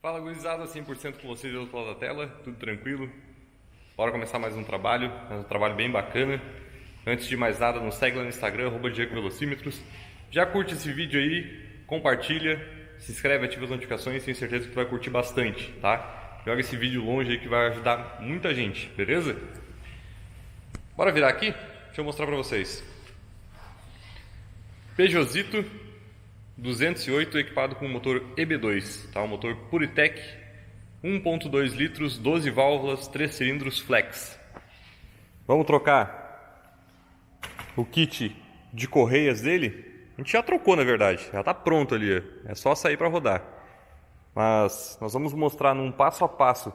Fala gurizada, 100% com vocês do outro lado da tela, tudo tranquilo? Bora começar mais um trabalho bem bacana. Antes de mais nada, nos segue lá no Instagram, @DiegoVelocímetros. Já curte esse vídeo aí, compartilha, se inscreve, ativa as notificações, tenho certeza que tu vai curtir bastante, tá? Joga esse vídeo longe aí que vai ajudar muita gente, beleza? Bora virar aqui? Deixa eu mostrar pra vocês. Peugeotzito 208 equipado com motor EB2, tá? Um motor Puritec, 1.2 litros, 12 válvulas, 3 cilindros flex. Vamos trocar o kit de correias dele. A gente já trocou, na verdade, já está pronto ali, é só sair para rodar. Mas nós vamos mostrar num passo a passo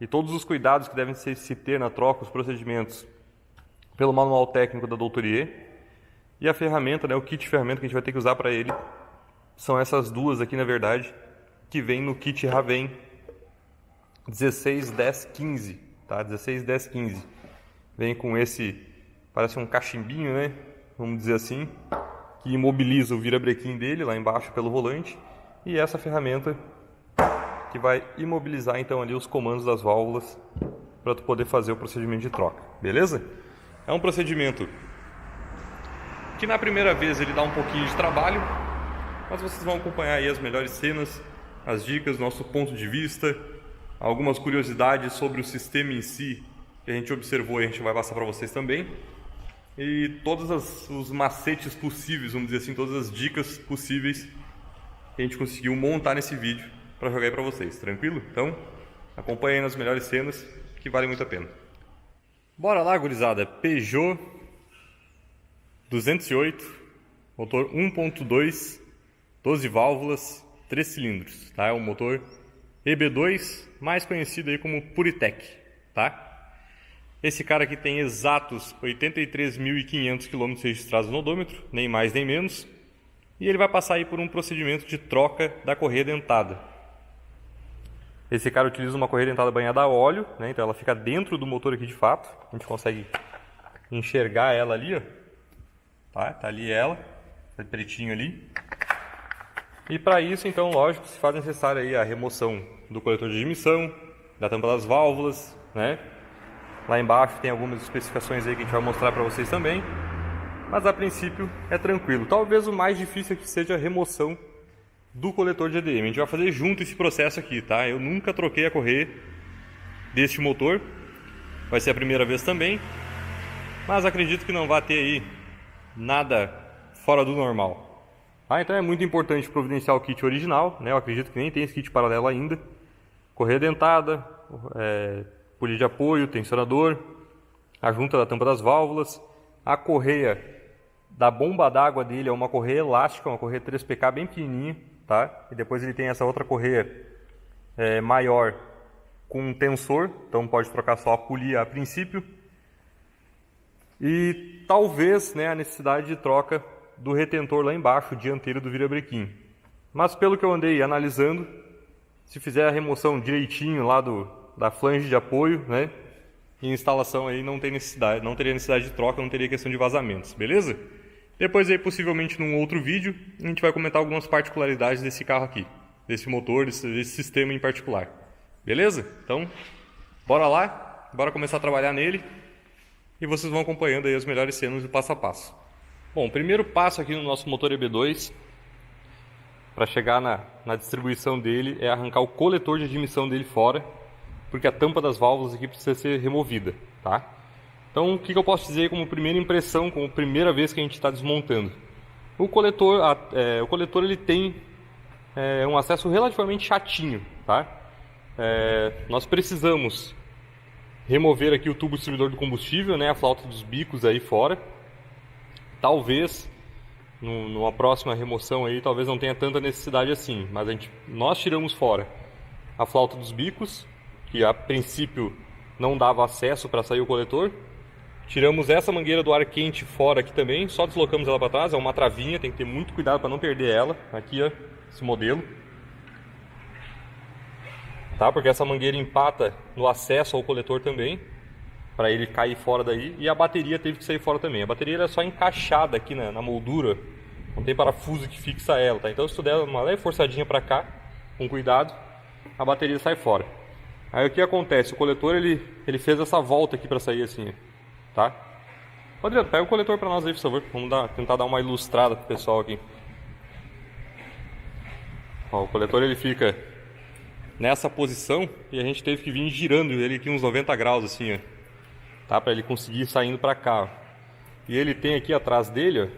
e todos os cuidados que devem se ter na troca, os procedimentos, pelo manual técnico da Doutorier. E a ferramenta, né, o kit de ferramenta que a gente vai ter que usar para ele, são essas duas aqui, na verdade, que vem no kit Raven 161015, tá? 161015. Vem com esse, parece um cachimbinho, né? Vamos dizer assim, que imobiliza o virabrequim dele lá embaixo pelo volante. E essa ferramenta que vai imobilizar então ali os comandos das válvulas para tu poder fazer o procedimento de troca, beleza? É um procedimento que na primeira vez ele dá um pouquinho de trabalho, mas vocês vão acompanhar aí as melhores cenas, as dicas, nosso ponto de vista, algumas curiosidades sobre o sistema em si que a gente observou e a gente vai passar para vocês também. E todos os macetes possíveis, vamos dizer assim, todas as dicas possíveis que a gente conseguiu montar nesse vídeo para jogar aí para vocês, tranquilo? Então, acompanhem nas melhores cenas que valem muito a pena. Bora lá, gurizada! Peugeot 208, motor 1.2, 12 válvulas, 3 cilindros, tá? É um motor EB2, mais conhecido aí como Puritec, tá? Esse cara aqui tem exatos 83.500 km registrados no odômetro, nem mais nem menos, e ele vai passar aí por um procedimento de troca da correia dentada. Esse cara utiliza uma correia dentada banhada a óleo, né? Então ela fica dentro do motor aqui de fato, a gente consegue enxergar ela ali, ó. Tá ali ela, tá pretinho ali. E para isso, então, lógico, se faz necessária aí a remoção do coletor de admissão, da tampa das válvulas, né? Lá embaixo tem algumas especificações aí que a gente vai mostrar para vocês também. Mas a princípio é tranquilo. Talvez o mais difícil aqui seja a remoção do coletor de ADM. A gente vai fazer junto esse processo aqui, tá? Eu nunca troquei a correia deste motor. Vai ser a primeira vez também. Mas acredito que não vai ter aí nada fora do normal. Então é muito importante providenciar o kit original, né? Eu acredito que nem tem esse kit paralelo ainda. Correia dentada, polícia de apoio, tensionador, a junta da tampa das válvulas, a correia da bomba d'água dele é uma correia elástica, uma correia 3PK bem pequenininha, tá? E depois ele tem essa outra correia maior com um tensor, então pode trocar só a polia a princípio. E talvez, né, a necessidade de troca do retentor lá embaixo, dianteiro do virabrequim. Mas pelo que eu andei analisando, se fizer a remoção direitinho lá da flange de apoio, né, em instalação aí não teria necessidade de troca, não teria questão de vazamentos, beleza? Depois aí possivelmente num outro vídeo a gente vai comentar algumas particularidades desse carro aqui, desse motor, desse sistema em particular, beleza? Então, bora lá, bora começar a trabalhar nele. E vocês vão acompanhando aí as melhores cenas do passo a passo. Bom, o primeiro passo aqui no nosso motor EB2, para chegar na distribuição dele, é arrancar o coletor de admissão dele fora, porque a tampa das válvulas aqui precisa ser removida, tá? Então, o que eu posso dizer como primeira impressão, como primeira vez que a gente está desmontando? O coletor ele tem um acesso relativamente chatinho, tá? Nós precisamos remover aqui o tubo distribuidor do combustível, né, a flauta dos bicos aí fora. Talvez, numa próxima remoção aí, talvez não tenha tanta necessidade assim, mas nós tiramos fora a flauta dos bicos, que a princípio não dava acesso para sair o coletor. Tiramos essa mangueira do ar quente fora aqui também, só deslocamos ela para trás, é uma travinha, tem que ter muito cuidado para não perder ela. Aqui, ó, esse modelo. Tá? Porque essa mangueira empata no acesso ao coletor também, para ele cair fora daí, e a bateria teve que sair fora também. A bateria era só encaixada aqui na moldura, não tem parafuso que fixa ela, tá? Então se tu der uma leve forçadinha para cá, com cuidado, a bateria sai fora. Aí o que acontece? O coletor ele fez essa volta aqui para sair assim, tá? Adriano, pega o coletor para nós aí, por favor. Vamos tentar dar uma ilustrada pro pessoal aqui. Ó, o coletor ele fica nessa posição e a gente teve que vir girando ele aqui uns 90 graus assim, ó, tá? Para ele conseguir saindo para cá, ó. E ele tem aqui atrás dele,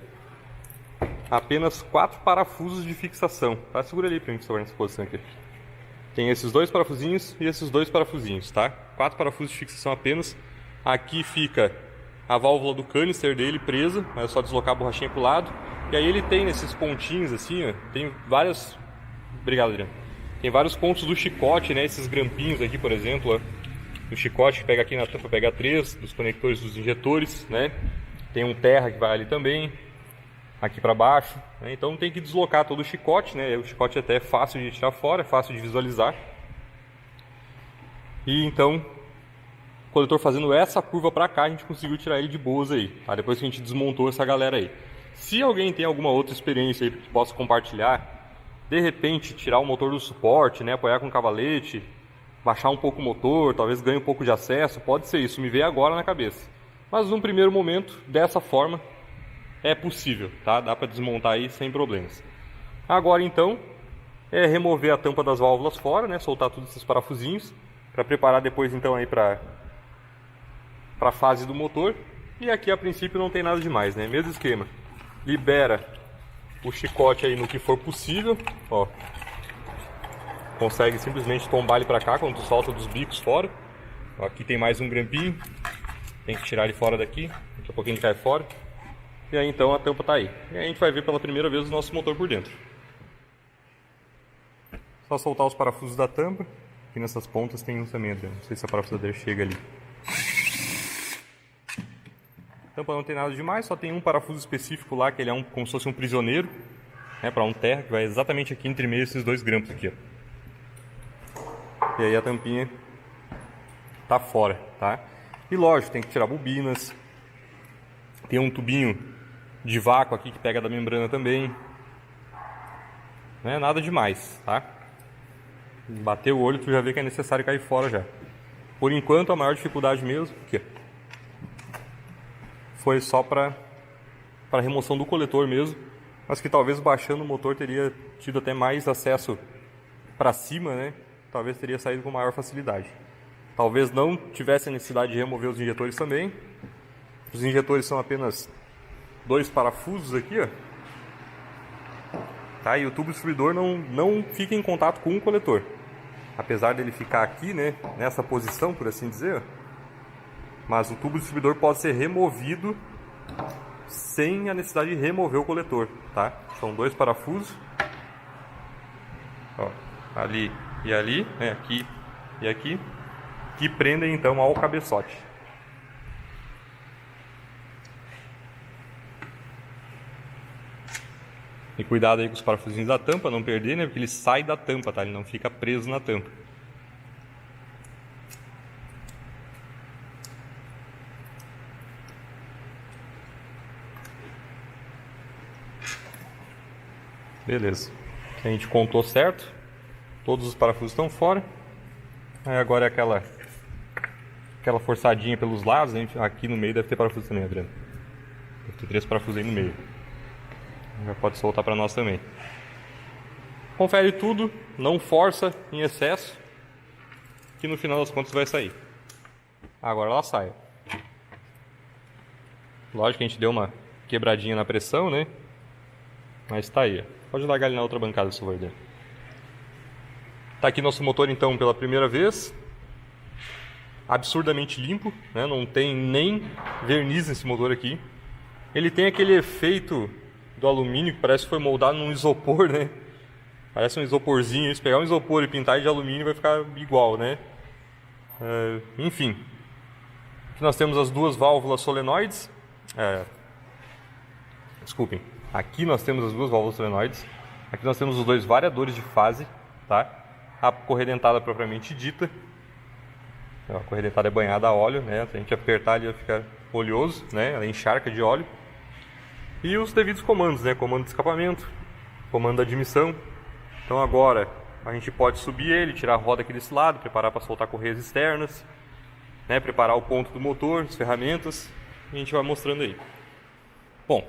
ó, apenas 4 parafusos de fixação, tá? Segura ali para mim, por favor, nessa posição aqui. Tem esses 2 parafusinhos e esses 2 parafusinhos, tá? 4 parafusos de fixação apenas. Aqui fica a válvula do canister dele presa, é só deslocar a borrachinha pro lado. E aí ele tem nesses pontinhos assim, ó, tem várias... Obrigado, Adriano. Tem vários pontos do chicote, né? Esses grampinhos aqui, por exemplo, ó, do chicote que pega aqui na tampa, pega 3, dos conectores dos injetores, né? Tem um terra que vai ali também, aqui para baixo, né? Então tem que deslocar todo o chicote, né? O chicote até é fácil de tirar fora, é fácil de visualizar. E então, o coletor fazendo essa curva para cá, a gente conseguiu tirar ele de boas aí, tá? Depois que a gente desmontou essa galera aí. Se alguém tem alguma outra experiência aí que possa compartilhar, de repente tirar o motor do suporte, né? Apoiar com cavalete, baixar um pouco o motor, talvez ganhe um pouco de acesso, pode ser isso, me veio agora na cabeça. Mas num primeiro momento, dessa forma, é possível, tá? Dá para desmontar aí sem problemas. Agora então, é remover a tampa das válvulas fora, né? Soltar todos esses parafusinhos, para preparar depois então aí para a fase do motor. E aqui a princípio não tem nada demais, né? Mesmo esquema. Libera o chicote aí no que for possível, ó. Consegue simplesmente tombar ele para cá quando tu solta dos bicos fora. Aqui tem mais um grampinho. Tem que tirar ele fora daqui, daqui a pouquinho ele cai fora. E aí então a tampa está aí. E aí a gente vai ver pela primeira vez o nosso motor por dentro. Só soltar os parafusos da tampa. Aqui nessas pontas tem um também, não sei se a parafusadeira chega ali. A tampa não tem nada demais, só tem um parafuso específico lá, que ele é como se fosse um prisioneiro, né, para um terra, que vai exatamente aqui entre meio esses 2 grampos aqui, ó. E aí a tampinha tá fora, tá? E lógico, tem que tirar bobinas. Tem um tubinho de vácuo aqui que pega da membrana também. Não é nada demais, tá? Bater o olho, tu já vê que é necessário cair fora já. Por enquanto, a maior dificuldade mesmo aqui, foi só para remoção do coletor mesmo. Mas que talvez baixando o motor teria tido até mais acesso para cima, né? Talvez teria saído com maior facilidade. Talvez não tivesse a necessidade de remover os injetores também. Os injetores são apenas 2 parafusos aqui, ó. Tá? E o tubo distribuidor não fica em contato com o coletor. Apesar dele ficar aqui, né, nessa posição, por assim dizer. Mas o tubo distribuidor pode ser removido sem a necessidade de remover o coletor, tá? São 2 parafusos. Ó, ali e ali, né, aqui e aqui, que prendem então ao cabeçote. E cuidado aí com os parafusinhos da tampa, não perder, né? Porque ele sai da tampa, tá? Ele não fica preso na tampa. Beleza. A gente contou certo. Todos os parafusos estão fora. Aí agora é aquela forçadinha pelos lados. Aqui no meio deve ter parafuso também, Adriano. Deve ter 3 parafusos aí no meio. Já pode soltar para nós também. Confere tudo, não força em excesso, que no final das contas vai sair. Agora ela sai. Lógico que a gente deu uma quebradinha na pressão, né? Mas tá aí. Pode largar ele na outra bancada, se for. Tá aqui nosso motor então pela primeira vez. Absurdamente limpo, né? Não tem nem verniz nesse motor aqui. Ele tem aquele efeito do alumínio que parece que foi moldado num isopor, né? Parece um isoporzinho. Se pegar um isopor e pintar ele de alumínio vai ficar igual, né? Enfim. Aqui nós temos as 2 válvulas solenoides. Desculpem. Aqui nós temos as 2 válvulas solenoides. Aqui nós temos os 2 variadores de fase, tá? A corredentada propriamente dita. A corredentada é banhada a óleo, né? Se a gente apertar ali vai ficar oleoso, né? Ela encharca de óleo. E os devidos comandos, né? Comando de escapamento, comando de admissão. Então agora a gente pode subir ele, tirar a roda aqui desse lado, preparar para soltar correias externas, né? Preparar o ponto do motor, as ferramentas, e a gente vai mostrando aí. Bom,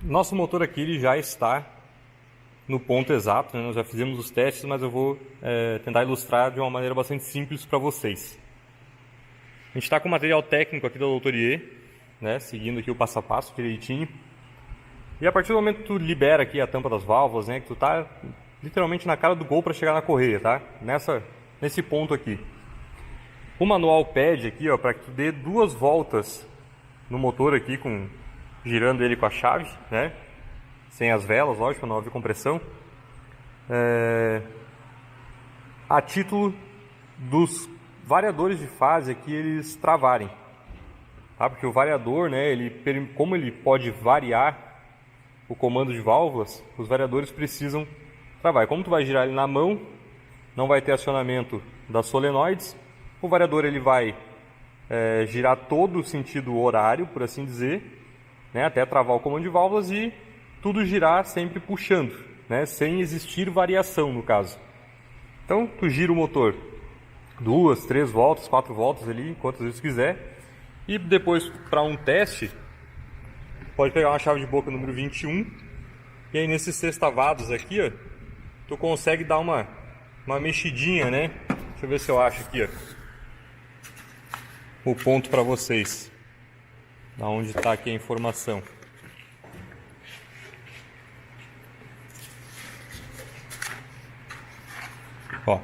nosso motor aqui ele já está no ponto exato, né? Nós já fizemos os testes, mas eu vou tentar ilustrar de uma maneira bastante simples para vocês. A gente está com o material técnico aqui da Doutorier, né? Seguindo aqui o passo a passo direitinho. E a partir do momento que tu libera aqui a tampa das válvulas, né? Que tu tá literalmente na cara do gol para chegar na correia, tá? Nesse ponto aqui. O manual pede aqui, ó, para que tu dê 2 voltas no motor aqui, girando ele com a chave, né? Sem as velas, lógico, para não haver compressão. A título dos variadores de fase aqui, eles travarem. Tá? Porque o variador, né, como ele pode variar o comando de válvulas, os variadores precisam travar. Como tu vai girar ele na mão, não vai ter acionamento das solenoides. O variador ele vai girar todo o sentido horário, por assim dizer, né, até travar o comando de válvulas e tudo girar sempre puxando, né, sem existir variação no caso. Então tu gira o motor 2, 3 voltas, 4 voltas ali, quantas vezes quiser. E depois para um teste, pode pegar uma chave de boca número 21 e aí nesses sextavados aqui, ó, tu consegue dar uma mexidinha, né? Deixa eu ver se eu acho aqui, ó, o ponto para vocês, da onde está aqui a informação. Ó.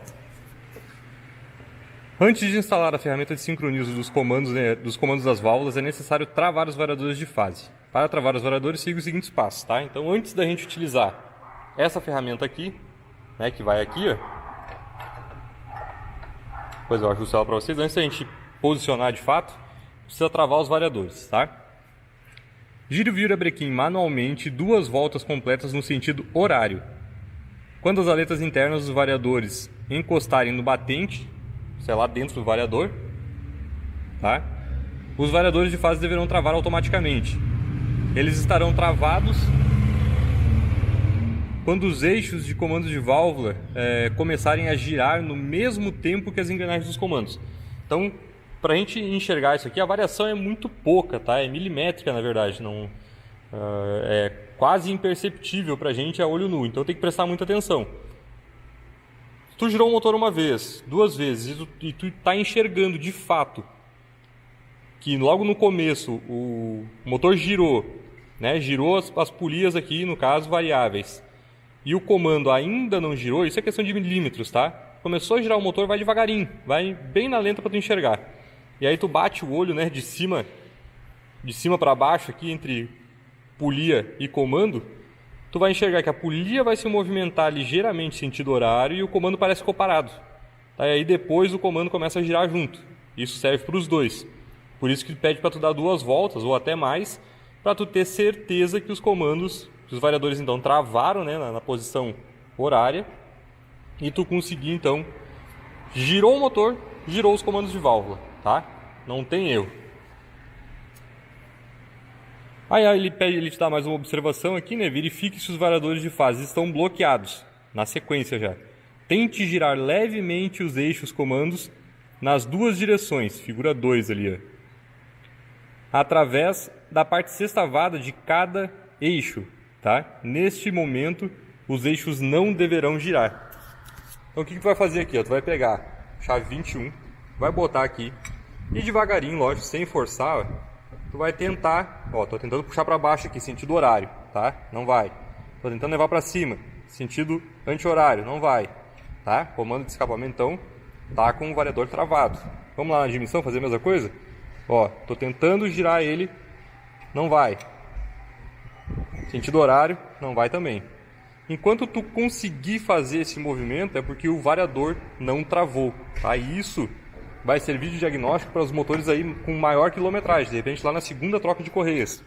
Antes de instalar a ferramenta de sincronismo dos comandos das válvulas, é necessário travar os variadores de fase. Para travar os variadores, siga os seguintes passos, tá? Então, antes da gente utilizar essa ferramenta aqui, né, que vai aqui, ó, depois eu ajusto ela para vocês, antes da gente posicionar de fato, precisa travar os variadores, tá? Gire o virabrequim manualmente 2 voltas completas no sentido horário. Quando as aletas internas dos variadores encostarem no batente, sei lá, dentro do variador, tá? Os variadores de fase deverão travar automaticamente. Eles estarão travados quando os eixos de comando de válvula começarem a girar no mesmo tempo que as engrenagens dos comandos. Então, para a gente enxergar isso aqui, a variação é muito pouca, tá? É milimétrica, na verdade, não é quase imperceptível para a gente a olho nu. Então tem que prestar muita atenção. Tu girou o motor uma vez, 2 vezes, e tu está enxergando de fato que logo no começo o motor girou, né? Girou as polias aqui, no caso, variáveis, e o comando ainda não girou, isso é questão de milímetros, tá? Começou a girar o motor, vai devagarinho, vai bem na lenta para tu enxergar. E aí tu bate o olho, né, de cima para baixo aqui entre polia e comando, tu vai enxergar que a polia vai se movimentar ligeiramente em sentido horário e o comando parece que ficou parado. Tá? E aí depois o comando começa a girar junto. Isso serve para os dois. Por isso que pede para tu dar 2 voltas ou até mais, para tu ter certeza que os comandos, os variadores então travaram, né, na posição horária, e tu conseguir então, girou o motor, girou os comandos de válvula, tá? Não tem erro. Aí ele te dá mais uma observação aqui, né? Verifique se os variadores de fase estão bloqueados, na sequência já. Tente girar levemente os eixos comandos nas 2 direções, figura 2 ali, ó, através da parte sextavada de cada eixo, tá? Neste momento, os eixos não deverão girar. Então o que tu vai fazer aqui, ó? Tu vai pegar a chave 21, vai botar aqui e devagarinho, lógico, sem forçar, ó, tu vai tentar, ó, tô tentando puxar para baixo aqui, sentido horário, tá? Não vai. Tô tentando levar para cima, sentido anti-horário, não vai, tá? Comando de escapamento, então, tá com o variador travado. Vamos lá na admissão fazer a mesma coisa? Ó, tô tentando girar ele, não vai. Sentido horário, não vai também. Enquanto tu conseguir fazer esse movimento, é porque o variador não travou, tá? E isso vai servir de diagnóstico para os motores aí com maior quilometragem, de repente lá na segunda troca de correias.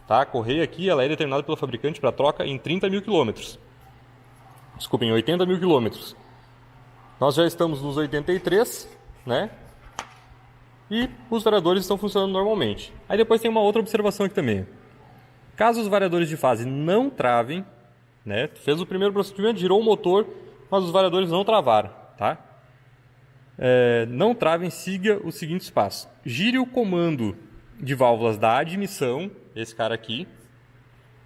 Tá? A correia aqui ela é determinada pelo fabricante para troca em 30 mil quilômetros. Desculpem, 80 mil quilômetros. Nós já estamos nos 83, né? E os variadores estão funcionando normalmente. Aí depois tem uma outra observação aqui também. Caso os variadores de fase não travem, né? Tu fez o primeiro procedimento, girou o motor, mas os variadores não travaram, tá? Não travem, siga os seguintes passos. Gire o comando de válvulas da admissão, esse cara aqui.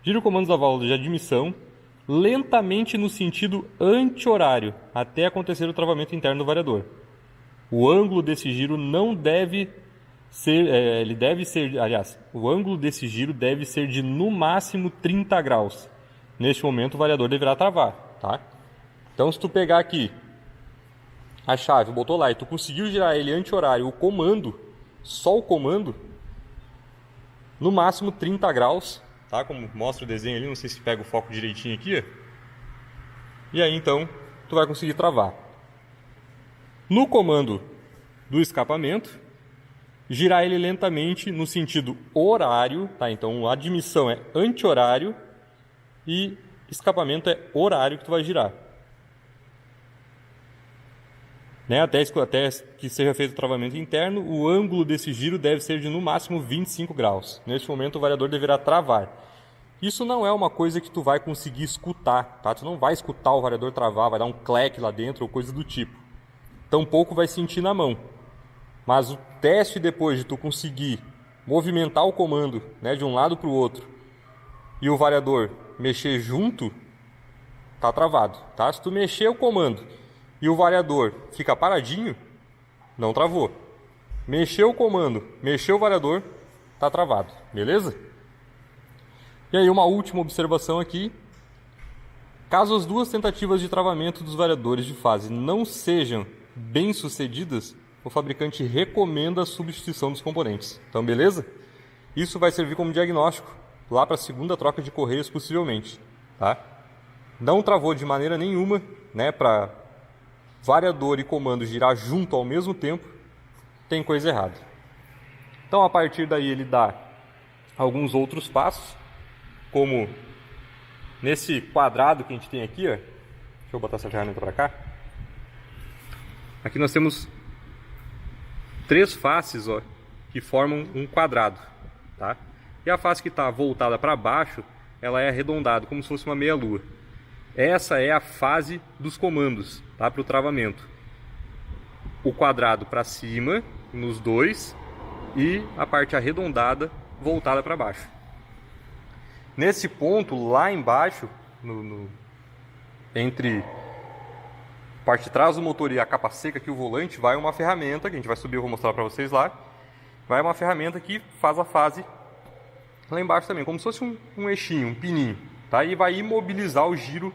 Gire o comando da válvula de admissão lentamente no sentido anti-horário, até acontecer o travamento interno do variador. O ângulo desse giro não deve ser, o ângulo desse giro deve ser de no máximo 30 graus. Neste momento o variador deverá travar, tá? Então se tu pegar aqui a chave, botou lá e tu conseguiu girar ele anti-horário, o comando, só o comando, no máximo 30 graus, tá? Como mostra o desenho ali, não sei se pega o foco direitinho aqui, ó. E aí então tu vai conseguir travar. No comando do escapamento, girar ele lentamente no sentido horário, tá? Então a admissão é anti-horário e escapamento é horário que tu vai girar. Né? Até que seja feito o travamento interno, o ângulo desse giro deve ser de no máximo 25 graus. Neste momento o variador deverá travar. Isso não é uma coisa que tu vai conseguir escutar, tá? Tu não vai escutar o variador travar, vai dar um clack lá dentro ou coisa do tipo. Tampouco vai sentir na mão. Mas o teste depois de tu conseguir movimentar o comando, né, de um lado para o outro e o variador mexer junto, tá travado, tá? Se tu mexer o comando e o variador fica paradinho, não travou. Mexeu o comando, mexeu o variador, tá travado, beleza? E aí uma última observação aqui. Caso as duas tentativas de travamento dos variadores de fase não sejam bem sucedidas, o fabricante recomenda a substituição dos componentes. Então, beleza? Isso vai servir como diagnóstico lá para a segunda troca de correias, possivelmente, tá? Não travou de maneira nenhuma, né, para variador e comando girar junto ao mesmo tempo, tem coisa errada. Então, a partir daí, ele dá alguns outros passos, como nesse quadrado que a gente tem aqui, ó. Deixa eu botar essa ferramenta para cá. Aqui nós temos 3 faces, ó, que formam um quadrado, tá? E a face que está voltada para baixo, ela é arredondada, como se fosse uma meia-lua. Essa é a fase dos comandos, tá? Para o travamento. O quadrado para cima, nos dois, e a parte arredondada voltada para baixo. Nesse ponto, lá embaixo, entre a parte de trás do motor e a capa seca aqui, o volante, vai uma ferramenta, que a gente vai subir, eu vou mostrar para vocês lá. Vai uma ferramenta que faz a fase lá embaixo também, como se fosse um eixinho, um pininho, tá? E vai imobilizar o giro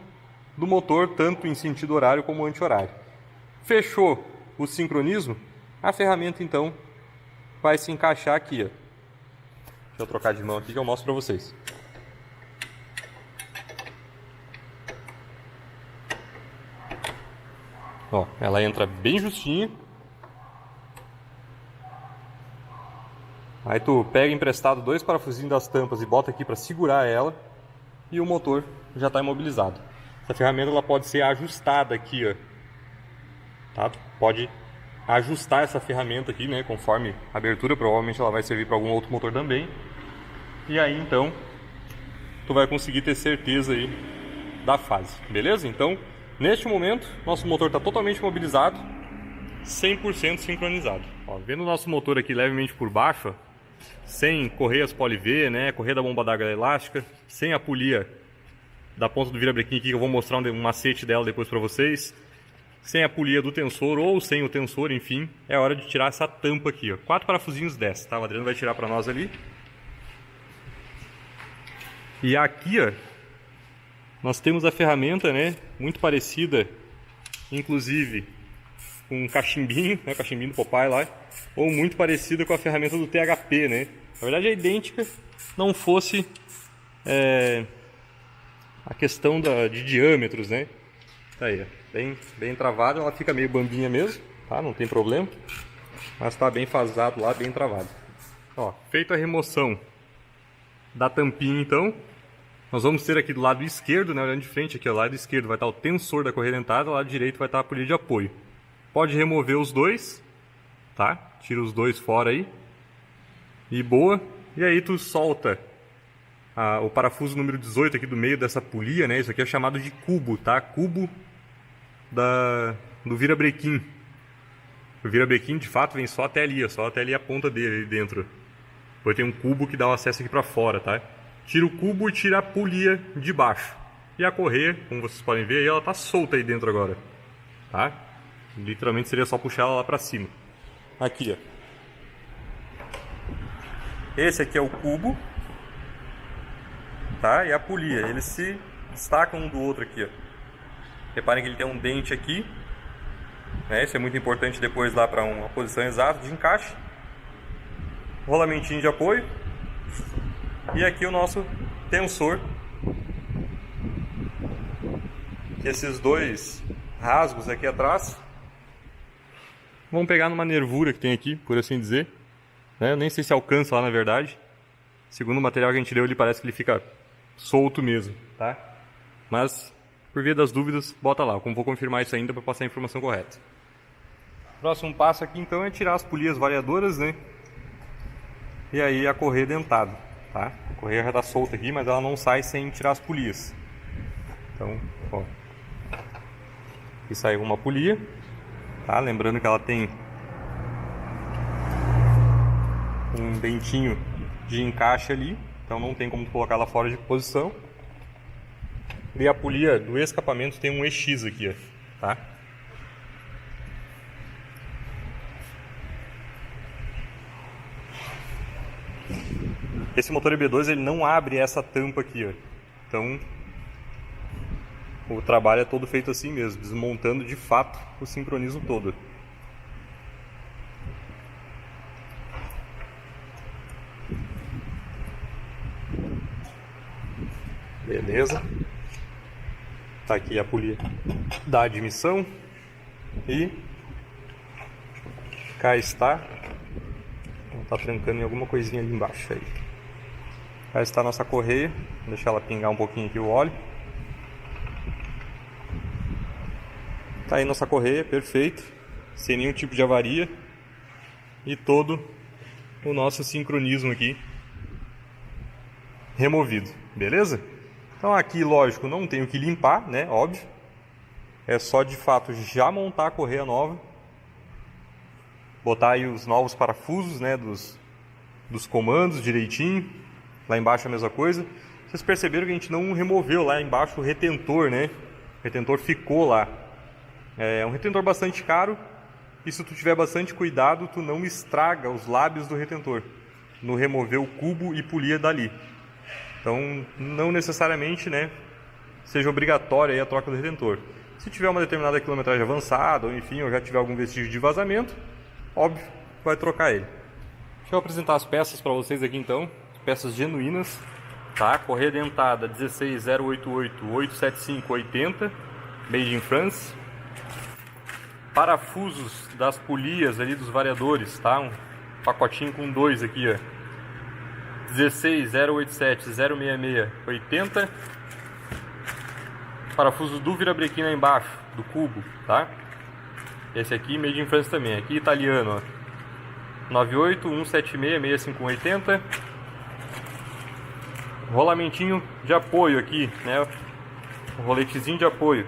do motor, tanto em sentido horário como anti-horário. Fechou o sincronismo, a ferramenta então vai se encaixar aqui, ó. Deixa eu trocar de mão aqui que eu mostro para vocês. Ó, ela entra bem justinha. Aí tu pega emprestado 2 parafusinhos das tampas e bota aqui para segurar ela e o motor já está imobilizado. Essa ferramenta ela pode ser ajustada aqui, ó. Tá? Tu pode ajustar essa ferramenta aqui, né, conforme a abertura, provavelmente ela vai servir para algum outro motor também. E aí então tu vai conseguir ter certeza aí da fase, beleza? Então, neste momento, nosso motor está totalmente mobilizado, 100% sincronizado. Ó, vendo o nosso motor aqui levemente por baixo, ó, sem correias Poli-V, né, correia da bomba d'água elástica, sem a polia da ponta do virabrequim aqui, que eu vou mostrar um macete dela depois para vocês, sem a polia do tensor ou sem o tensor, enfim, é hora de tirar essa tampa aqui, ó. 4 parafusinhos dessa, tá? O Adriano vai tirar para nós ali. E aqui, ó, nós temos a ferramenta, né, muito parecida, inclusive, com um cachimbinho, né, cachimbinho do Popeye lá, ou muito parecida com a ferramenta do THP, né. Na verdade é idêntica, não fosse a questão de diâmetros, né. Tá aí, ó, bem travada, ela fica meio bambinha mesmo, tá, não tem problema, mas tá bem fasado lá, bem travado. Ó, feita a remoção da tampinha então, nós vamos ter aqui do lado esquerdo, né, olhando de frente aqui, ao lado esquerdo vai estar o tensor da correia dentada, ao lado direito vai estar a polia de apoio. Pode remover os dois, tá? Tira os dois fora aí. E boa. E aí tu solta o parafuso número 18 aqui do meio dessa polia, né? Isso aqui é chamado de cubo, tá? Cubo do virabrequim. O virabrequim de fato vem só até ali, só até ali a ponta dele ali dentro. Depois tem um cubo que dá o acesso aqui para fora, tá? Tira o cubo e tira a polia de baixo. E a correia, como vocês podem ver, ela tá solta aí dentro agora, tá? Literalmente seria só puxar ela lá para cima. Aqui, ó. Esse aqui é o cubo, tá? E a polia, eles se destacam um do outro aqui, ó. Reparem que ele tem um dente aqui, né? Isso é muito importante depois lá para uma posição exata de encaixe. Rolamentinho de apoio. E aqui o nosso tensor. Esses dois rasgos aqui atrás vão pegar numa nervura que tem aqui, por assim dizer. Eu nem sei se alcança lá na verdade. Segundo o material que a gente deu, ele parece que ele fica solto mesmo, tá? Mas, por via das dúvidas, bota lá. Como vou confirmar isso ainda para passar a informação correta. Próximo passo aqui então é tirar as polias variadoras, né? E aí a correia dentada, tá? A correia já está solta aqui, mas ela não sai sem tirar as polias. Então, ó. Aqui saiu uma polia, tá? Lembrando que ela tem um dentinho de encaixe ali, então não tem como colocar ela fora de posição. E a polia do escapamento tem um EX aqui, ó, tá? Esse motor EB2 ele não abre essa tampa aqui, ó. Então o trabalho é todo feito assim mesmo, desmontando de fato o sincronismo todo. Beleza. Tá aqui a polia da admissão. E cá está. Tá trancando em alguma coisinha ali embaixo aí. Cá está a nossa correia. Vou deixar ela pingar um pouquinho aqui o óleo. Tá aí nossa correia, perfeito. Sem nenhum tipo de avaria. E todo o nosso sincronismo aqui removido. Beleza? Então aqui, lógico, não tenho que limpar, né? Óbvio. É só de fato já montar a correia nova. Botar aí os novos parafusos, né? Dos comandos direitinho. Lá embaixo a mesma coisa. Vocês perceberam que a gente não removeu lá embaixo o retentor, né? O retentor ficou lá. É um retentor bastante caro. E se tu tiver bastante cuidado, tu não estraga os lábios do retentor. No remover o cubo e polia dali. Então, não necessariamente, né, seja obrigatória aí a troca do retentor. Se tiver uma determinada quilometragem avançada, ou enfim, ou já tiver algum vestígio de vazamento, óbvio, vai trocar ele. Deixa eu apresentar as peças para vocês aqui então, peças genuínas, tá? Correia dentada 16088-875-80, made in France. Parafusos das polias ali dos variadores, tá? Um pacotinho com dois aqui, ó. 16-087-066-80. Parafuso do virabrequim lá embaixo, do cubo, tá? Esse aqui, made in France também. Aqui italiano, ó. 98-176-651-80. Rolamentinho de apoio aqui, né? Um roletezinho de apoio.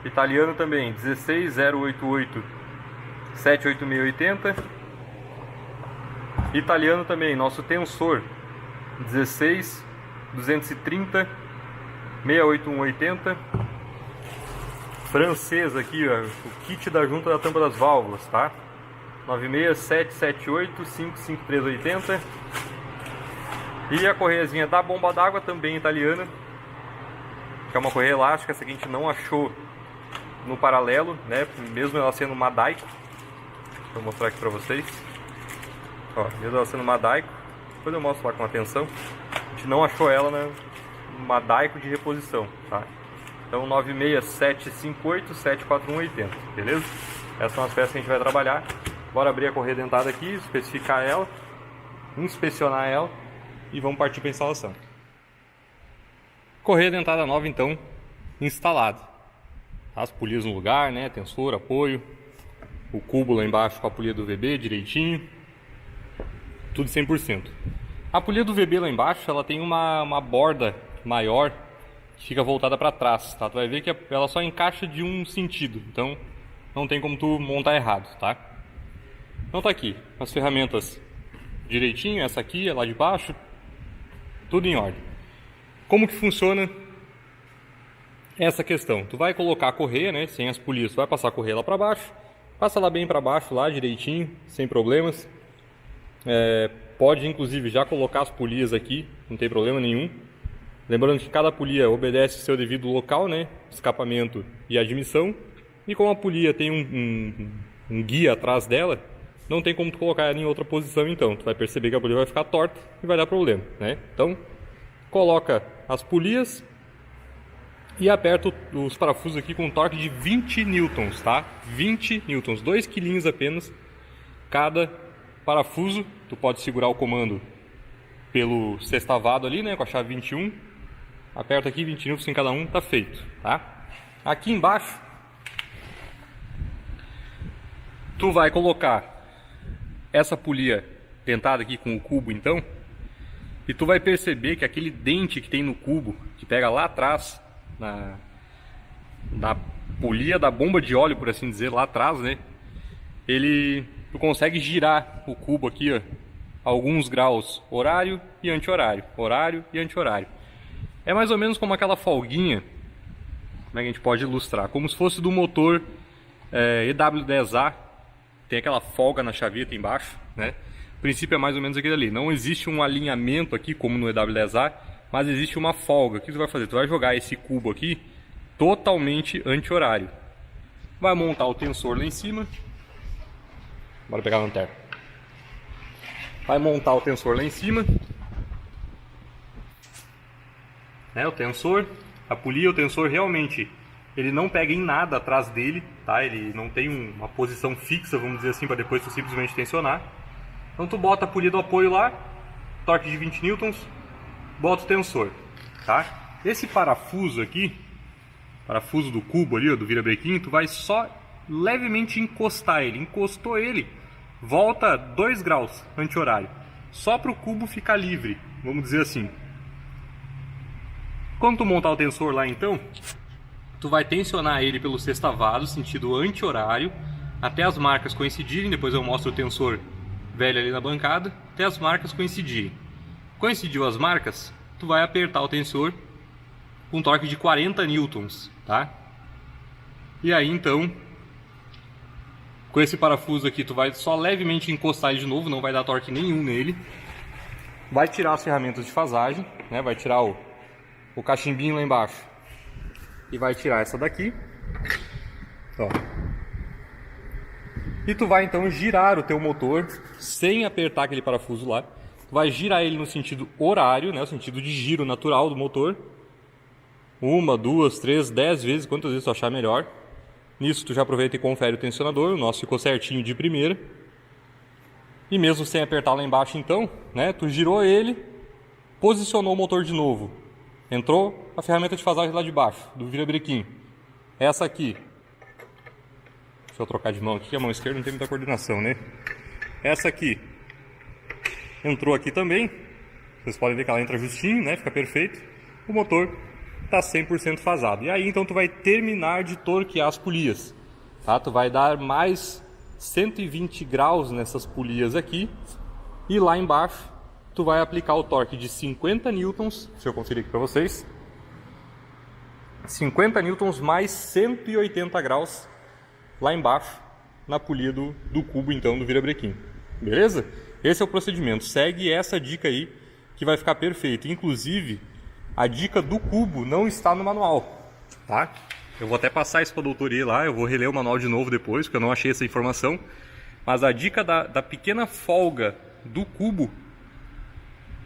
Italiano também, 16-088-786-80. Italiano também, nosso tensor. 16-230-681-80. Francês aqui, ó, o kit da junta da tampa das válvulas, tá? 96-778-553-80. E a correiazinha da bomba d'água também italiana, que é uma correia elástica. Essa aqui a gente não achou no paralelo, né? Mesmo ela sendo uma Daico. Vou mostrar aqui pra vocês. Ó, mesmo ela sendo uma Daico, depois eu mostro lá com atenção. A gente não achou ela numa Daico de reposição, tá? Então 96758-74180, beleza? Essas são as peças que a gente vai trabalhar. Bora abrir a correia dentada aqui, especificar ela, inspecionar ela e vamos partir para a instalação. Correia dentada nova então instalada. As polias no lugar, né? Tensor, apoio, o cubo lá embaixo com a polia do VB direitinho, tudo 100%. A polia do VB lá embaixo, ela tem uma borda maior que fica voltada para trás, tá? Tu vai ver que ela só encaixa de um sentido, então não tem como tu montar errado, tá? Então tá aqui, as ferramentas direitinho, essa aqui, é lá de baixo, tudo em ordem. Como que funciona essa questão? Tu vai colocar a correia, né, sem as polias, tu vai passar a correia lá para baixo, passa lá bem para baixo, lá direitinho, sem problemas. Pode inclusive já colocar as polias aqui, não tem problema nenhum. Lembrando que cada polia obedece seu devido local, né, escapamento e admissão. E como a polia tem um guia atrás dela, não tem como tu colocar ela em outra posição, então tu vai perceber que a polia vai ficar torta e vai dar problema, né? Então coloca as polias e aperta os parafusos aqui com um torque de 20 newtons, tá? 20 newtons, 2 quilinhos apenas cada parafuso. Tu pode segurar o comando pelo sextavado ali, né, com a chave 21. Aperta aqui, 20 newtons em cada um, tá feito, tá? Aqui embaixo tu vai colocar essa polia dentada aqui com o cubo, então, e tu vai perceber que aquele dente que tem no cubo, que pega lá atrás na polia da bomba de óleo, por assim dizer, lá atrás, né? Tu consegue girar o cubo aqui, ó, alguns graus, horário e anti-horário, horário e anti-horário. É mais ou menos como aquela folguinha, como é que a gente pode ilustrar? Como se fosse do motor EW10A, tem aquela folga na chaveta embaixo, né? O princípio é mais ou menos aquele ali. Não existe um alinhamento aqui como no EW10A, mas existe uma folga. O que tu vai fazer? Tu vai jogar esse cubo aqui totalmente anti-horário. Vai montar o tensor lá em cima. Bora pegar a lanterna. Vai montar o tensor lá em cima. O tensor, a polia, o tensor realmente ele não pega em nada atrás dele, tá? Ele não tem uma posição fixa, vamos dizer assim, para depois tu simplesmente tensionar. Então tu bota a polia do apoio lá, torque de 20 newtons, bota o tensor, tá? Esse parafuso aqui, parafuso do cubo ali, ó, do virabrequim, tu vai só levemente encostar ele. Encostou ele, volta 2 graus anti-horário, só para o cubo ficar livre, vamos dizer assim. Quando tu montar o tensor lá, então, tu vai tensionar ele pelo sextavado, sentido anti-horário, até as marcas coincidirem. Depois eu mostro o tensor velho ali na bancada, até as marcas coincidirem. Coincidiu as marcas, tu vai apertar o tensor com torque de 40 newtons, tá? E aí então, com esse parafuso aqui, tu vai só levemente encostar ele de novo, não vai dar torque nenhum nele. Vai tirar as ferramentas de fasagem, né? Vai tirar o cachimbinho lá embaixo. E vai tirar essa daqui, ó. E tu vai então girar o teu motor sem apertar aquele parafuso lá. Tu vai girar ele no sentido horário, né, o sentido de giro natural do motor. 1, 2, 3, 10 vezes, quantas vezes tu achar melhor. Nisso tu já aproveita e confere o tensionador. O nosso ficou certinho de primeira. E mesmo sem apertar lá embaixo então, né, tu girou ele, posicionou o motor de novo. Entrou a ferramenta de fasagem lá de baixo, do virabrequim. Essa aqui. Deixa eu trocar de mão aqui, a mão esquerda não tem muita coordenação, né? Essa aqui. Entrou aqui também. Vocês podem ver que ela entra justinho, né? Fica perfeito. O motor está 100% fasado. E aí então tu vai terminar de torquear as polias. Tá? Tu vai dar mais 120 graus nessas polias aqui. E lá embaixo tu vai aplicar o torque de 50 newtons, deixa eu conferir aqui para vocês, 50 newtons mais 180 graus lá embaixo, na polia do cubo então do virabrequim, beleza? Esse é o procedimento, segue essa dica aí que vai ficar perfeito. Inclusive, a dica do cubo não está no manual, tá? Eu vou até passar isso para a doutoria lá, eu vou reler o manual de novo depois, porque eu não achei essa informação, mas a dica da pequena folga do cubo,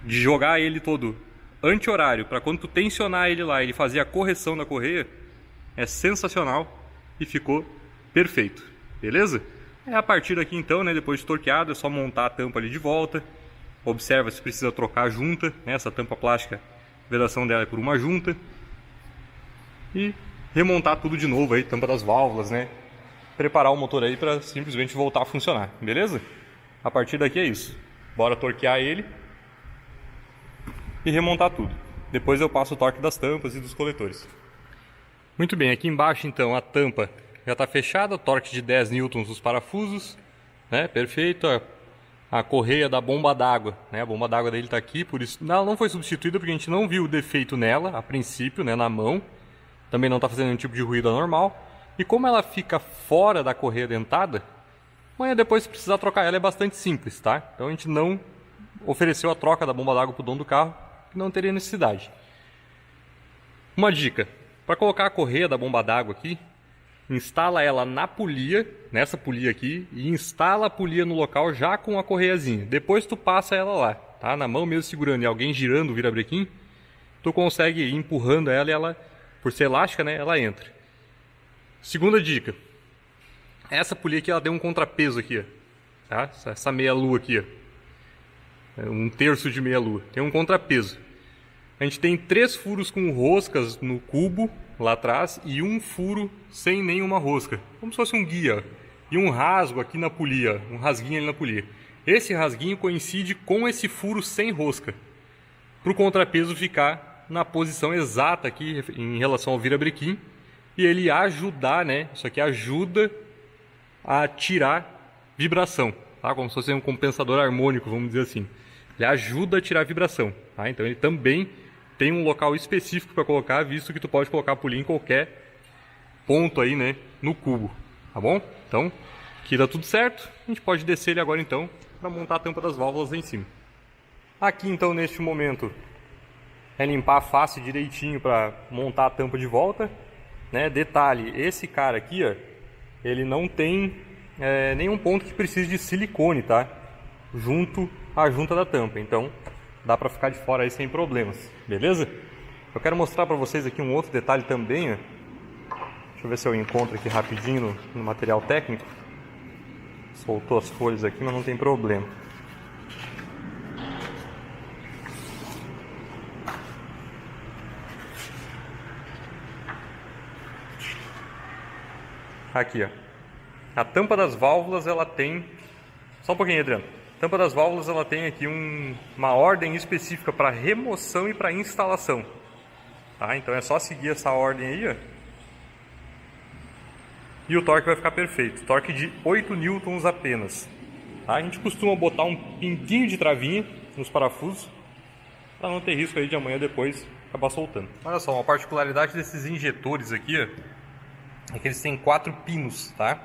de jogar ele todo anti-horário, para quando tu tensionar ele lá, ele fazer a correção da correia, é sensacional e ficou perfeito, beleza? A partir daqui então, né, depois de torqueado, é só montar a tampa ali de volta, observa se precisa trocar a junta, né, essa tampa plástica, a vedação dela é por uma junta, e remontar tudo de novo aí, tampa das válvulas, né, preparar o motor aí para simplesmente voltar a funcionar, beleza? A partir daqui é isso, bora torquear ele e remontar tudo. depois eu passo o torque das tampas e dos coletores. Muito bem, aqui embaixo então a tampa já está fechada, torque de 10 newtons dos parafusos, né? Perfeito. A correia da bomba d'água, né? A bomba d'água dele está aqui, por isso ela não foi substituída porque a gente não viu o defeito nela, a princípio, né? Na mão. Também não está fazendo nenhum tipo de ruído anormal. E como ela fica fora da correia dentada, amanhã depois se precisar trocar ela é bastante simples, tá? Então a gente não ofereceu a troca da bomba d'água para o dono do carro, que não teria necessidade. Uma dica, para colocar a correia da bomba d'água aqui, instala ela na polia, nessa polia aqui, e instala a polia no local já com a correiazinha. Depois tu passa ela lá, tá? Na mão mesmo segurando e alguém girando o virabrequim, tu consegue ir empurrando ela e ela, por ser elástica, né, ela entra. Segunda dica, essa polia aqui ela tem um contrapeso aqui, ó, tá? Essa meia lua aqui, ó, um terço de meia lua, tem um contrapeso. A gente tem 3 furos com roscas no cubo lá atrás e um furo sem nenhuma rosca, como se fosse um guia, e um rasgo aqui na polia, um rasguinho ali na polia. Esse rasguinho coincide com esse furo sem rosca, para o contrapeso ficar na posição exata aqui em relação ao virabrequim e ele ajudar, né? Isso aqui ajuda a tirar vibração, tá? Como se fosse um compensador harmônico, vamos dizer assim. Ele ajuda a tirar vibração, tá? Então ele também tem um local específico para colocar, visto que tu pode colocar a polia em qualquer ponto aí, né, no cubo, tá bom? Então, aqui dá tudo certo, a gente pode descer ele agora então, para montar a tampa das válvulas lá em cima. Aqui então, neste momento, é limpar a face direitinho para montar a tampa de volta, né? Detalhe, esse cara aqui, ó, ele não tem nenhum ponto que precise de silicone, tá? Junto à junta da tampa, então dá para ficar de fora aí sem problemas, beleza? Eu quero mostrar para vocês aqui um outro detalhe também, ó. Deixa eu ver se eu encontro aqui rapidinho no material técnico. Soltou as folhas aqui, mas não tem problema. Aqui, ó. A tampa das válvulas, ela tem... Só um pouquinho, Adriano. A tampa das válvulas, ela tem aqui uma ordem específica para remoção e para instalação. Tá? Então é só seguir essa ordem aí, ó. E o torque vai ficar perfeito. Torque de 8 newtons apenas. Tá? A gente costuma botar um pinguinho de travinha nos parafusos, para não ter risco aí de amanhã depois acabar soltando. Olha só, uma particularidade desses injetores aqui, ó, é que eles têm 4 pinos, tá?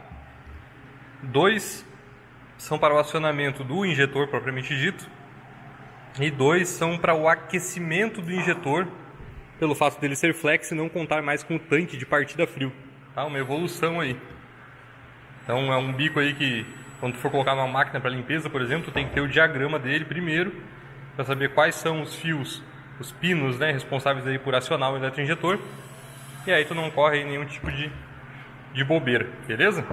2 são para o acionamento do injetor propriamente dito, e 2 são para o aquecimento do injetor, pelo fato dele ser flex e não contar mais com o tanque de partida frio. Tá? Uma evolução aí. Então é um bico aí que, quando tu for colocar uma máquina para limpeza, por exemplo, tu tem que ter o diagrama dele primeiro, para saber quais são os fios, os pinos, né, responsáveis aí por acionar o eletroinjetor, e aí tu não corre aí nenhum tipo de bobeira, beleza?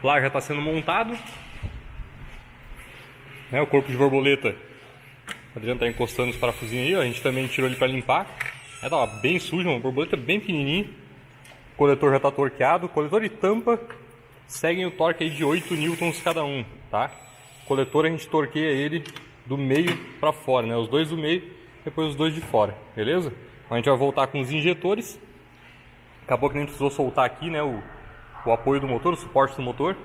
Lá já está sendo montado, né, o corpo de borboleta, o Adriano está encostando os parafusinhos aí, ó, a gente também tirou ele para limpar, tava bem sujo, uma borboleta bem pequenininha, o coletor já está torqueado, coletor e tampa seguem o torque aí de 8 newtons cada um, tá? O coletor a gente torqueia ele do meio para fora, né, os dois do meio, depois os dois de fora, beleza? A gente vai voltar com os injetores, acabou que a gente precisou soltar aqui, né, o apoio do motor, o suporte do motor,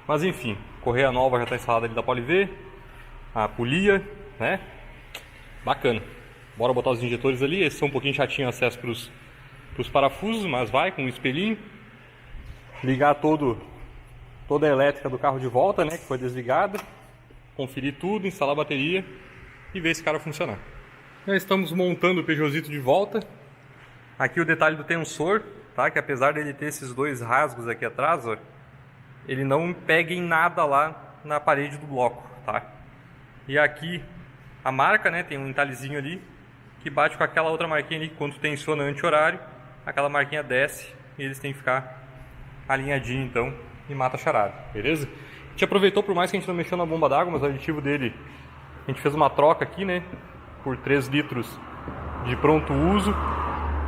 mas enfim, correia nova já está instalada ali da Poliv, a polia, né, bacana. Bora botar os injetores ali, esses são um pouquinho chatinho acesso para os parafusos, mas vai com um espelhinho, ligar toda a elétrica do carro de volta, né, que foi desligada, conferir tudo, instalar a bateria e ver esse cara funcionar. Já estamos montando o Peugeotzito de volta. Aqui o detalhe do tensor, tá? Que apesar dele ter esses 2 rasgos aqui atrás, ó, ele não pega em nada lá na parede do bloco, tá? E aqui a marca, né, tem um entalhezinho ali que bate com aquela outra marquinha ali que quando tu tensiona anti-horário, aquela marquinha desce e eles têm que ficar alinhadinho então e mata a charada, beleza? A gente aproveitou, por mais que a gente não mexeu na bomba d'água, mas o aditivo dele, a gente fez uma troca aqui, né, por 3 litros de pronto uso.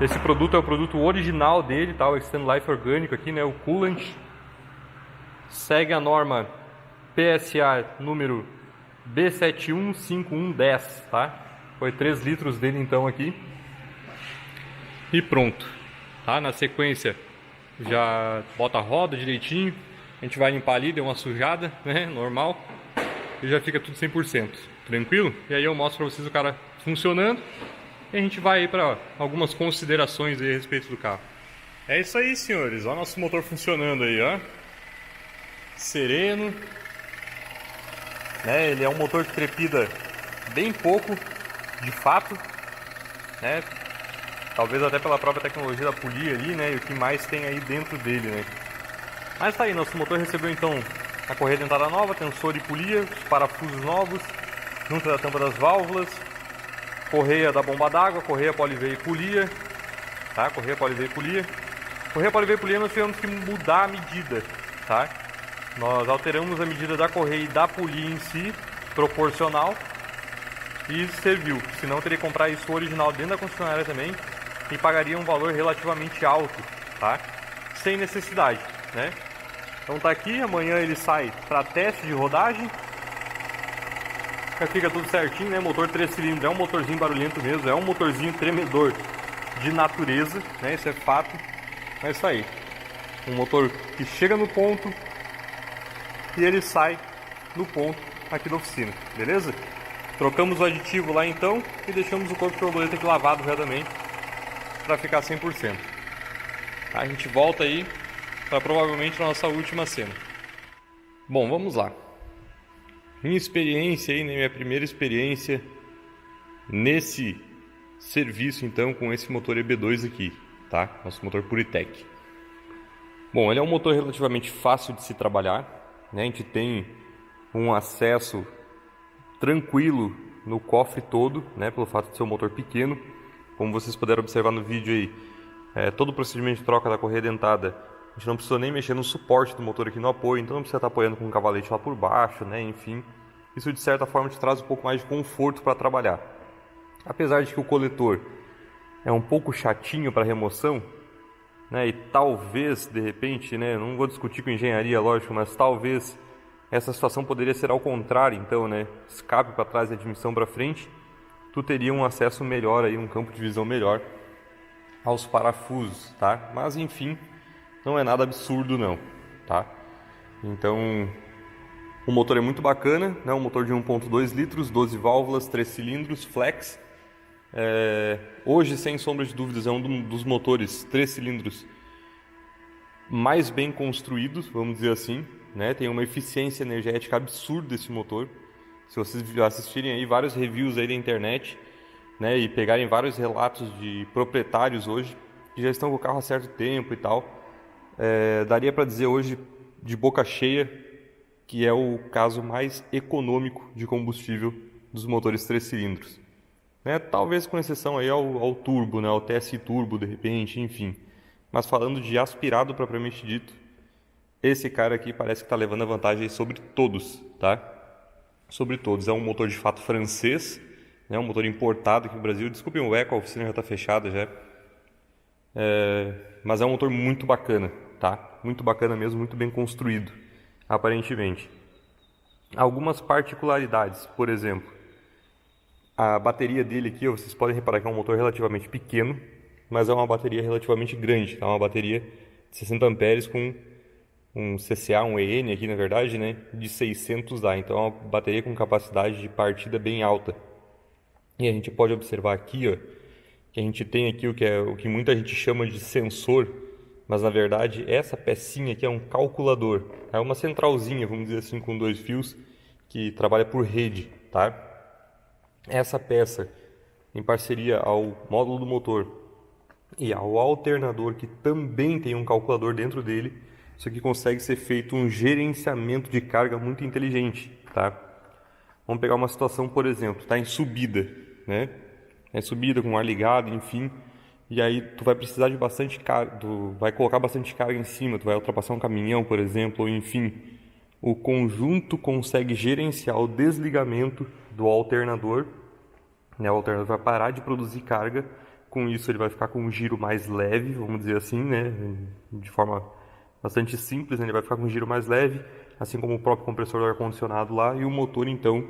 Esse produto é o produto original dele, tá? O Extend Life orgânico aqui, né, o coolant. Segue a norma PSA número B715110, tá? Foi 3 litros dele então aqui. e pronto, tá? Na sequência já bota a roda direitinho, a gente vai limpar ali, deu uma sujada, né, normal, e já fica tudo 100%, tranquilo? E aí eu mostro pra vocês o cara funcionando e a gente vai aí para algumas considerações aí a respeito do carro. É isso aí, senhores, olha o nosso motor funcionando aí, ó, sereno, né? Ele é um motor que trepida bem pouco, de fato, né? Talvez até pela própria tecnologia da polia ali, né? E o que mais tem aí dentro dele, né? Mas tá aí, nosso motor recebeu então a correia dentada nova, tensor e polia, os parafusos novos, junta da tampa das válvulas, correia da bomba d'água, correia poliveio e polia, tá? Correia poliveio e polia. Correia poliveio e polia nós tivemos que mudar a medida, tá? Nós alteramos a medida da correia e da polia em si, proporcional, e serviu. Senão eu teria que comprar isso original dentro da concessionária também e pagaria um valor relativamente alto, tá? Sem necessidade, né? Então tá aqui, amanhã ele sai para teste de rodagem. Já fica tudo certinho, né? Motor 3 cilindros, é um motorzinho barulhento mesmo, é um motorzinho tremedor de natureza, né? Isso é fato. É isso aí. Um motor que chega no ponto e ele sai no ponto aqui da oficina, beleza? Trocamos o aditivo lá então e deixamos o corpo de borboleta aqui lavado já também para ficar 100%. A gente volta aí para provavelmente a nossa última cena. Bom, vamos lá. Minha experiência aí, né, minha primeira experiência nesse serviço então com esse motor EB2 aqui, tá? Nosso motor Puritec. Bom, ele é um motor relativamente fácil de se trabalhar, né? A gente tem um acesso tranquilo no cofre todo, né? Pelo fato de ser um motor pequeno. Como vocês puderam observar no vídeo aí, todo o procedimento de troca da correia dentada, a gente não precisou nem mexer no suporte do motor aqui no apoio, então não precisa estar apoiando com um cavalete lá por baixo, né? Enfim, isso de certa forma te traz um pouco mais de conforto para trabalhar. Apesar de que o coletor é um pouco chatinho para remoção, né? E talvez, de repente, né? Não vou discutir com engenharia, lógico, mas talvez essa situação poderia ser ao contrário, então, né? Escape para trás e admissão para frente, tu teria um acesso melhor aí, um campo de visão melhor aos parafusos, tá? Mas enfim, não é nada absurdo não, tá? Então, o motor é muito bacana, né? Um motor de 1.2 litros, 12 válvulas, 3 cilindros, flex. Hoje, sem sombra de dúvidas, é um dos motores 3 cilindros mais bem construídos, vamos dizer assim, né? Tem uma eficiência energética absurda esse motor. Se vocês assistirem aí vários reviews aí da internet, né, e pegarem vários relatos de proprietários hoje que já estão com o carro há certo tempo e tal, daria para dizer hoje de boca cheia que é o caso mais econômico de combustível dos motores 3 cilindros, né? Talvez com exceção aí ao turbo, né, ao TSI turbo de repente, enfim. Mas falando de aspirado propriamente dito, esse cara aqui parece que está levando a vantagem sobre todos, tá? Sobre todos. É um motor de fato francês, né? Um motor importado aqui no Brasil. Desculpem o eco, a oficina já está fechada já. Mas é um motor muito bacana, tá? Muito bacana mesmo, muito bem construído, aparentemente. Algumas particularidades, por exemplo, a bateria dele aqui, vocês podem reparar que é um motor relativamente pequeno, mas é uma bateria relativamente grande, tá? Uma bateria de 60 amperes com um CCA, um EN aqui na verdade, né? De 600 A, então é uma bateria com capacidade de partida bem alta. E a gente pode observar aqui, ó, que a gente tem aqui o que muita gente chama de sensor, mas na verdade essa pecinha aqui é um calculador, é uma centralzinha, vamos dizer assim, com 2 fios que trabalha por rede, tá? Essa peça, em parceria ao módulo do motor e ao alternador, que também tem um calculador dentro dele, isso aqui consegue ser feito um gerenciamento de carga muito inteligente, tá? Vamos pegar uma situação, por exemplo, está em subida, né? Em subida com o ar ligado, enfim, e aí tu vai precisar de bastante carga, tu vai colocar bastante carga em cima, tu vai ultrapassar um caminhão, por exemplo, ou enfim, o conjunto consegue gerenciar o desligamento do alternador, né? O alternador vai parar de produzir carga, com isso ele vai ficar com um giro mais leve, vamos dizer assim, né? De forma bastante simples, né? Ele vai ficar com um giro mais leve, assim como o próprio compressor do ar-condicionado lá, e o motor então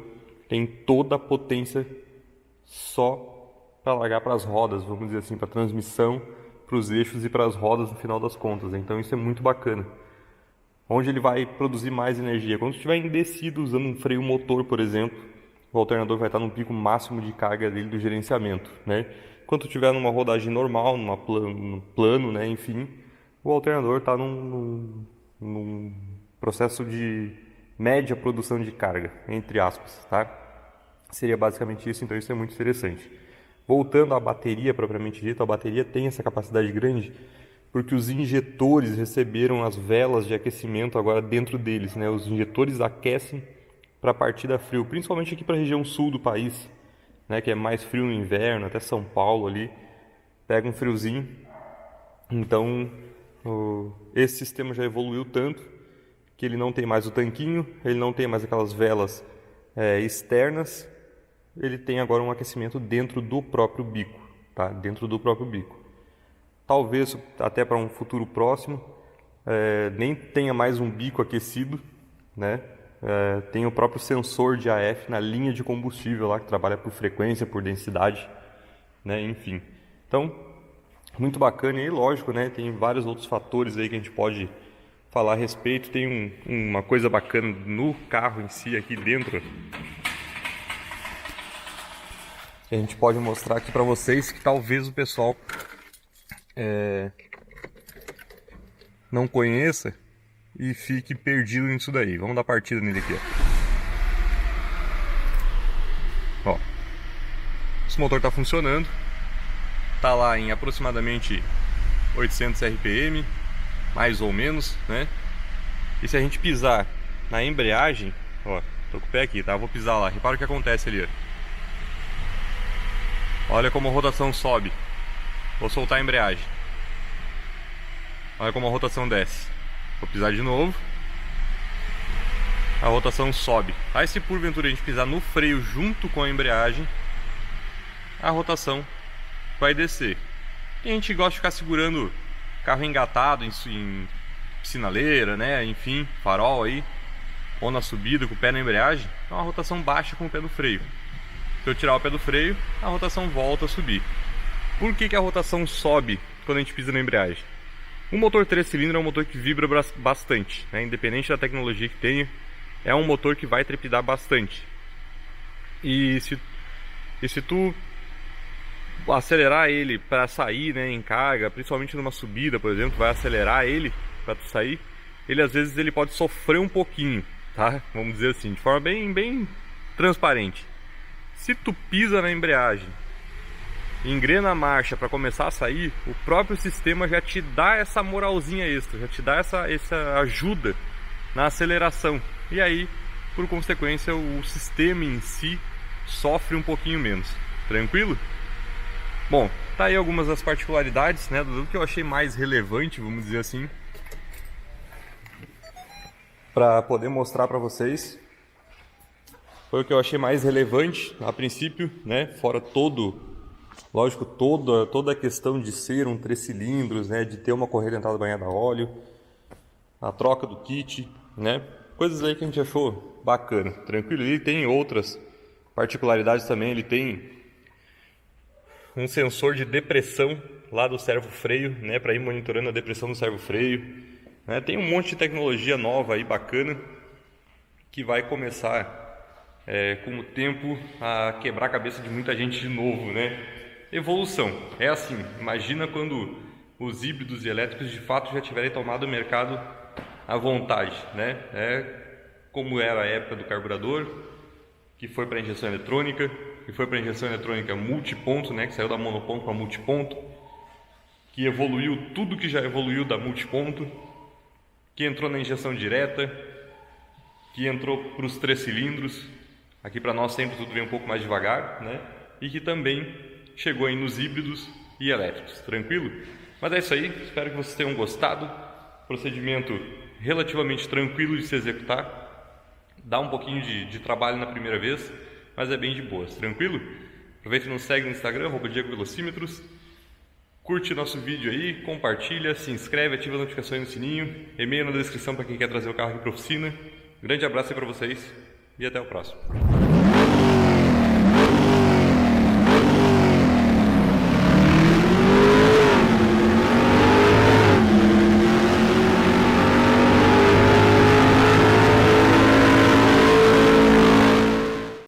tem toda a potência só para largar para as rodas, vamos dizer assim, para transmissão, para os eixos e para as rodas no final das contas. Então isso é muito bacana. Onde ele vai produzir mais energia? Quando estiver em descida usando um freio motor, por exemplo, o alternador vai estar no pico máximo de carga dele do gerenciamento, né? Quando estiver numa rodagem normal, num plano, né? Enfim, o alternador está num processo de média produção de carga, entre aspas, tá? Seria basicamente isso, então isso é muito interessante. Voltando à bateria propriamente dita, a bateria tem essa capacidade grande porque os injetores receberam as velas de aquecimento agora dentro deles, né? Os injetores aquecem para a partida frio, principalmente aqui para a região sul do país, né? Que é mais frio no inverno, até São Paulo ali, pega um friozinho. Então, esse sistema já evoluiu tanto que ele não tem mais o tanquinho, ele não tem mais aquelas velas externas, ele tem agora um aquecimento dentro do próprio bico, tá? Dentro do próprio bico. Talvez até para um futuro próximo nem tenha mais um bico aquecido, né? Tem o próprio sensor de AF na linha de combustível lá que trabalha por frequência, por densidade, né? Enfim. Então, muito bacana e lógico, né? Tem vários outros fatores aí que a gente pode falar a respeito. Tem uma coisa bacana no carro em si aqui dentro. A gente pode mostrar aqui para vocês que talvez o pessoal não conheça e fique perdido nisso daí. Vamos dar partida nele aqui, ó. Esse motor está funcionando, tá lá em aproximadamente 800 RPM, mais ou menos, né? E se a gente pisar na embreagem, ó, tô com o pé aqui, tá? Vou pisar lá, repara o que acontece ali, ó. Olha como a rotação sobe. Vou soltar a embreagem. Olha como a rotação desce. Vou pisar de novo. A rotação sobe. Aí se porventura a gente pisar no freio junto com a embreagem, a rotação vai descer. E a gente gosta de ficar segurando carro engatado em sinaleira, né? Enfim, farol aí, ou na subida com o pé na embreagem, então a rotação baixa com o pé do freio. Se eu tirar o pé do freio, a rotação volta a subir. Por que a rotação sobe quando a gente pisa na embreagem? Um motor 3 cilindros é um motor que vibra bastante, né? Independente da tecnologia que tenha, é um motor que vai trepidar bastante. E se tu acelerar ele para sair, né, em carga, principalmente numa subida, por exemplo, vai acelerar ele para tu sair, ele às vezes ele pode sofrer um pouquinho, tá? Vamos dizer assim, de forma bem transparente. Se tu pisa na embreagem, engrena a marcha para começar a sair, o próprio sistema já te dá essa moralzinha extra, já te dá essa ajuda na aceleração. E aí, por consequência, o sistema em si sofre um pouquinho menos. Tranquilo? Bom, tá aí algumas das particularidades, né, do que eu achei mais relevante, vamos dizer assim, para poder mostrar para vocês. Foi o que eu achei mais relevante a princípio, né? Fora lógico, toda a questão de ser um 3 cilindros, né? De ter uma correia dentada banhada a óleo, a troca do kit, né? Coisas aí que a gente achou bacana, tranquilo. Ele tem outras particularidades também, ele tem um sensor de depressão lá do servo-freio, né? Para ir monitorando a depressão do servo-freio, né? Tem um monte de tecnologia nova aí, bacana, que vai começar com o tempo a quebrar a cabeça de muita gente de novo, né? Evolução, é assim, imagina quando os híbridos e elétricos de fato já tiverem tomado o mercado à vontade, né? Como era a época do carburador, que foi para injeção eletrônica, que foi para injeção eletrônica multiponto, né? Que saiu da monoponto para multiponto, que evoluiu tudo que já evoluiu da multiponto, que entrou na injeção direta, que entrou para os 3 cilindros. Aqui para nós sempre tudo vem um pouco mais devagar, né? E que também chegou aí nos híbridos e elétricos, tranquilo? Mas é isso aí, espero que vocês tenham gostado. Procedimento relativamente tranquilo de se executar. Dá um pouquinho de trabalho na primeira vez, mas é bem de boas, tranquilo? Aproveita e nos segue no Instagram, @DiegoVelocímetros. Curte nosso vídeo aí, compartilha, se inscreve, ativa as notificações no sininho. E-mail na descrição para quem quer trazer o carro aqui para a oficina. Grande abraço aí para vocês e até o próximo.